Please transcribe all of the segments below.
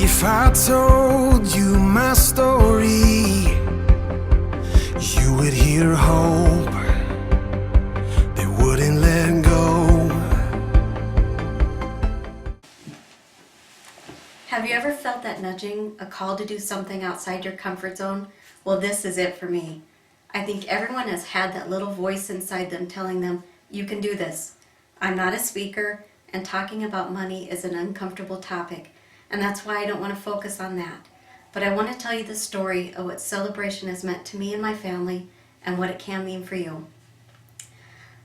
If I told you my story, you would hear hope that wouldn't let go. Have you ever felt that nudging, a call to do something outside your comfort zone? Well, this is it for me. I think everyone has had that little voice inside them telling them, you can do this. I'm not a speaker, and talking about money is an uncomfortable topic, and that's why I don't want to focus on that. But I want to tell you the story of what Celebration has meant to me and my family, and what it can mean for you.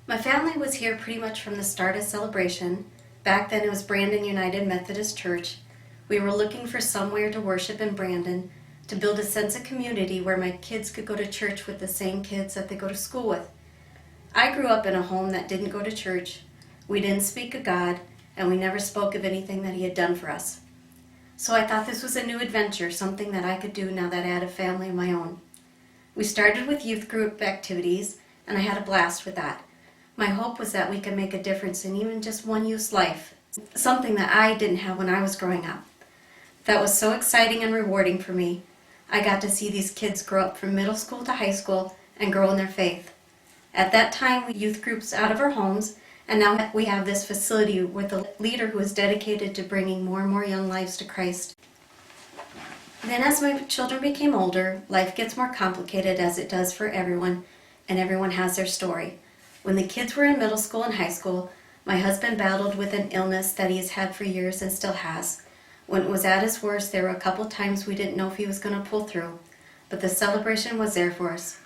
My family was here pretty much from the start of Celebration. Back then it was Brandon United Methodist Church. We were looking for somewhere to worship in Brandon, to build a sense of community where my kids could go to church with the same kids that they go to school with. I grew up in a home that didn't go to church. We didn't speak of God, and we never spoke of anything that He had done for us. So I thought this was a new adventure, something that I could do now that I had a family of my own. We started with youth group activities, and I had a blast with that. My hope was that we could make a difference in even just one youth's life, something that I didn't have when I was growing up. That was so exciting and rewarding for me. I got to see these kids grow up from middle school to high school and grow in their faith. At that time, we youth groups out of our homes, and now we have this facility with a leader who is dedicated to bringing more and more young lives to Christ. Then as my children became older, life gets more complicated as it does for everyone, and everyone has their story. When the kids were in middle school and high school, my husband battled with an illness that he has had for years and still has. When it was at his worst, there were a couple times we didn't know if he was going to pull through, but the Celebration was there for us.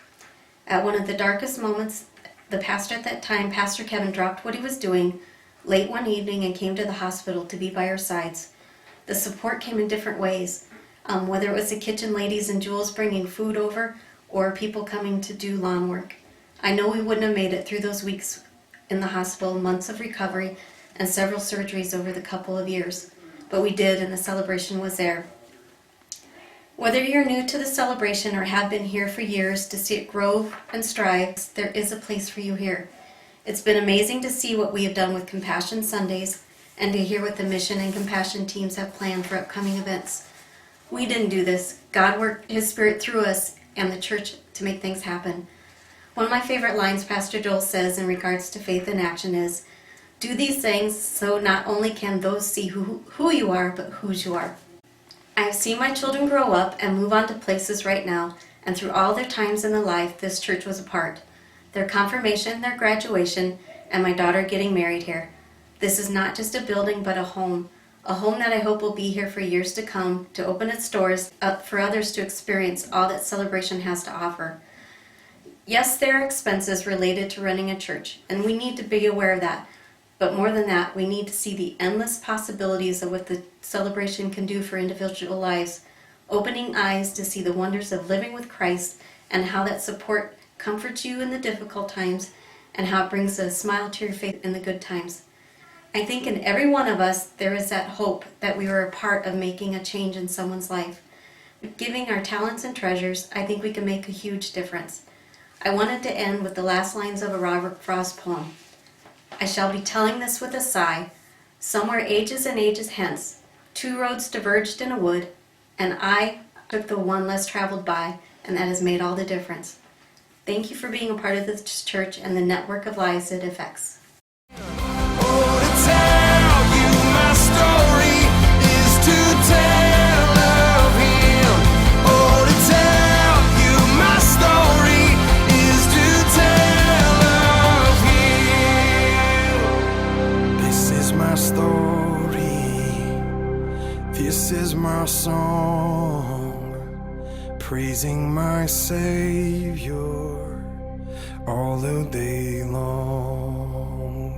At one of the darkest moments, the pastor at that time, Pastor Kevin, dropped what he was doing late one evening and came to the hospital to be by our sides. The support came in different ways, whether it was the kitchen ladies and Jules bringing food over or people coming to do lawn work. I know we wouldn't have made it through those weeks in the hospital, months of recovery, and several surgeries over the couple of years. But we did, and the Celebration was there. Whether you're new to the Celebration or have been here for years to see it grow and strive, there is a place for you here. It's been amazing to see what we have done with Compassion Sundays and to hear what the mission and compassion teams have planned for upcoming events. We didn't do this. God worked His Spirit through us and the church to make things happen. One of my favorite lines Pastor Joel says in regards to faith in action is, do these things so not only can those see who you are, but whose you are. I have seen my children grow up and move on to places right now, and through all their times in their life, this church was a part. Their confirmation, their graduation, and my daughter getting married here. This is not just a building, but a home that I hope will be here for years to come, to open its doors up for others to experience all that Celebration has to offer. Yes, there are expenses related to running a church, and we need to be aware of that. But more than that, we need to see the endless possibilities of what the Celebration can do for individual lives, opening eyes to see the wonders of living with Christ and how that support comforts you in the difficult times and how it brings a smile to your face in the good times. I think in every one of us, there is that hope that we are a part of making a change in someone's life. Giving our talents and treasures, I think we can make a huge difference. I wanted to end with the last lines of a Robert Frost poem. I shall be telling this with a sigh. Somewhere ages and ages hence, two roads diverged in a wood, and I took the one less traveled by, and that has made all the difference. Thank you for being a part of this church and the network of lives it affects. This is my song, praising my Savior all the day long.